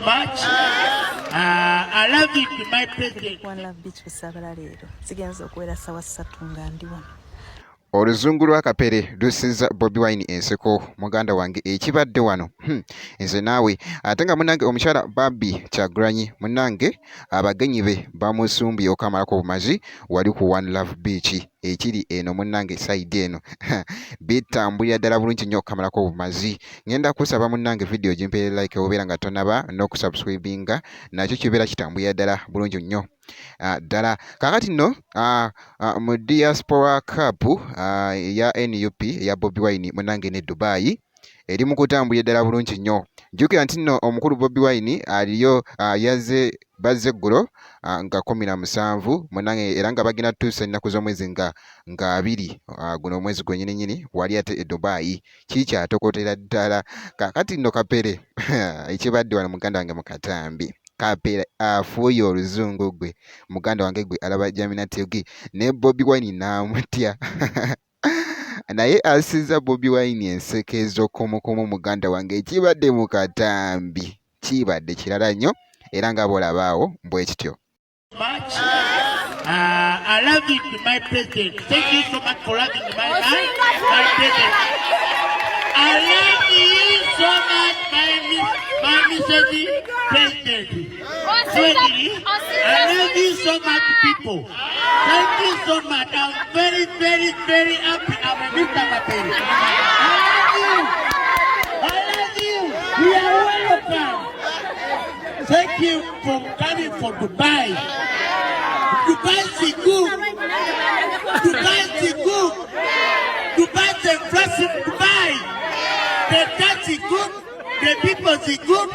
much. I love it, my president. One Love Beach kusabala leero zigenza okuwera sawa 3 nga ndi wano. Oluzungu lwa Kapere lusinza Bobi Wine enseko muganda wange ekibadde wano nze naawe ate nga munange omukyala Barbie Kyagulanyi munange abagenyi be bamusumbye okamalako bumazi wali ku One Love Beach ekiri eno munange side eno bitambulira ddala bulungi nnyo okamalako bumazi. Ngenda kusaba munange video gimpeere like obeera nga tonaba n'okusubscribinga nakyo kibeera kitambulira ddala bulungi nnyo ddala kakati nno mu Diaspora Cup ya NUP ya Bobi Wine munange ne Dubai eri mu kutambulira ddala bulungi nnyo. Jjukira nti nno omukulu Bobi Wine aliyo yazze bazze eggulo nga 17 munange era nga bagenda tuusa ennaku z'omwezi nga 2 guno omwezi gwennyini nyini wali ate e Dubai kikyatokotera ddala kakati nno Kapere ekibadde wano muganda wange mu katambi Kapere afuuye oluzungu gwe muganda wange gwe alaba Jaminategi ne Bobi Wine n'amutya naye asiza Bobi Wine enseke ez'okumukumu muganda wange ekibadde mu katambi kibadde kirala nnyo era nga bw'olabaawo bwe kityo. I love it, my president. Thank you so much for loving my president. I love you so much, my Mrs. President. Really, I love you so much, people. Thank you so much. I'm very, very, very happy. I'm a Mr. Kapere. I love you. I love you. We are welcome. Thank you for coming from Dubai. Dubai is good. Dubai is good. Dubai is a blessing. Dubai. The tax is good. The people is good.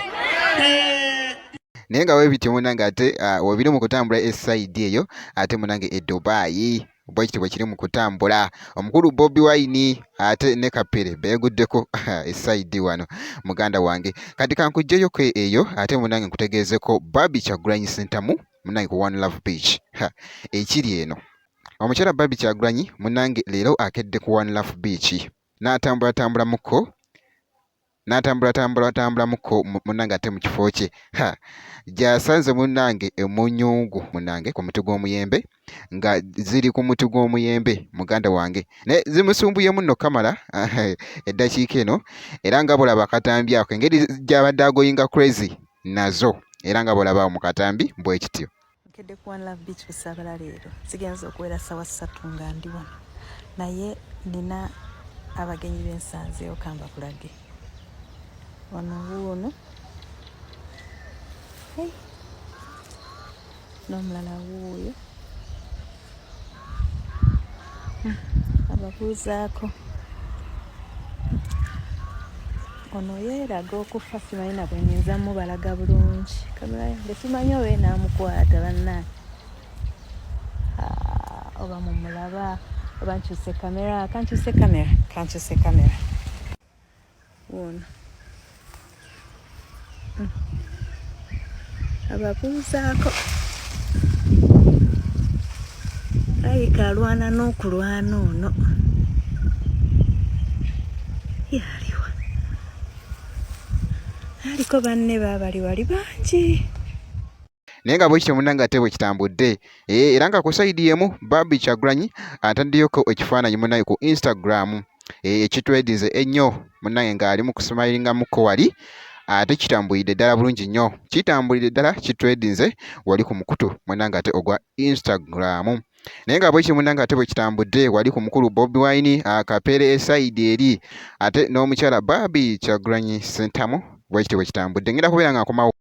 Naye nga weebityo munange ate webiri mu kutambula esaidi eyo ate munange e Dubai bwe kityo bwe kiri mu kutambula omukulu Bobi Wine ate ne Kapere beeguddeko esaidi wano muganda wange kati kankujjeyo kwe eyo ate munange nkutegeezeko Barbie Kyagulanyi Sentamu munange ku One Love Beach ekiri eno omukyala Barbie Kyagulanyi munange leero akedde ku One Love Beach n'atambula muko munange ate mu kifo kye gyasanze munange emunyungu munange ku muti gw'omuyembe nga ziri ku muti gw'omuyembe muganda wange ne zimusumbuyemu nno kamala eddakiika eno era nga bw'olaba akatambi ako engeri gy'abadde agoyinga crazy nazo era nga bw'olabaawo mu katambi bwe kityo. Nkedde ku One Love Beach kusabala leero zigenza okuwera sawa 3 nga ndi wano naye nina abagenyi b'ensanzeewo kamba kulage wano wuuno n'omulala wuuyo ababuuzaako ono yeeraga okufa simanyi na bwe nyinza mubalaga bulungi kamera yange simanyi oba enaamukwata bannange oba mumulaba oba nkyuse kamera kankyuse kamera wuuno ababuuzaako ayika alwana n'okulwana ono yaliwa aliko banne baabali wali bangi naye nga bwe kityo munange ate bwe kitambudde era nga ku saidi yemu Barbie Kyagulanyi ataddeyoko ekifaananyi munange ku Instagram ekitwedize ennyo munange ng'ali mu kusimayiringamuko wali ate kitambulidde ddala bulungi nnyo kitambulidde ddala kitwedinze wali ku mukutu munange ate ogwa Instagram naye nga bwe kityo munange ate bwe kitambudde wali ku mukulu Bobi Wine Kapere esaidi eri ate n'omukyala Barbie Kyagulanyi Sentamu bwe kityo bwe kitambudde ngenda kubeera nga nkomawo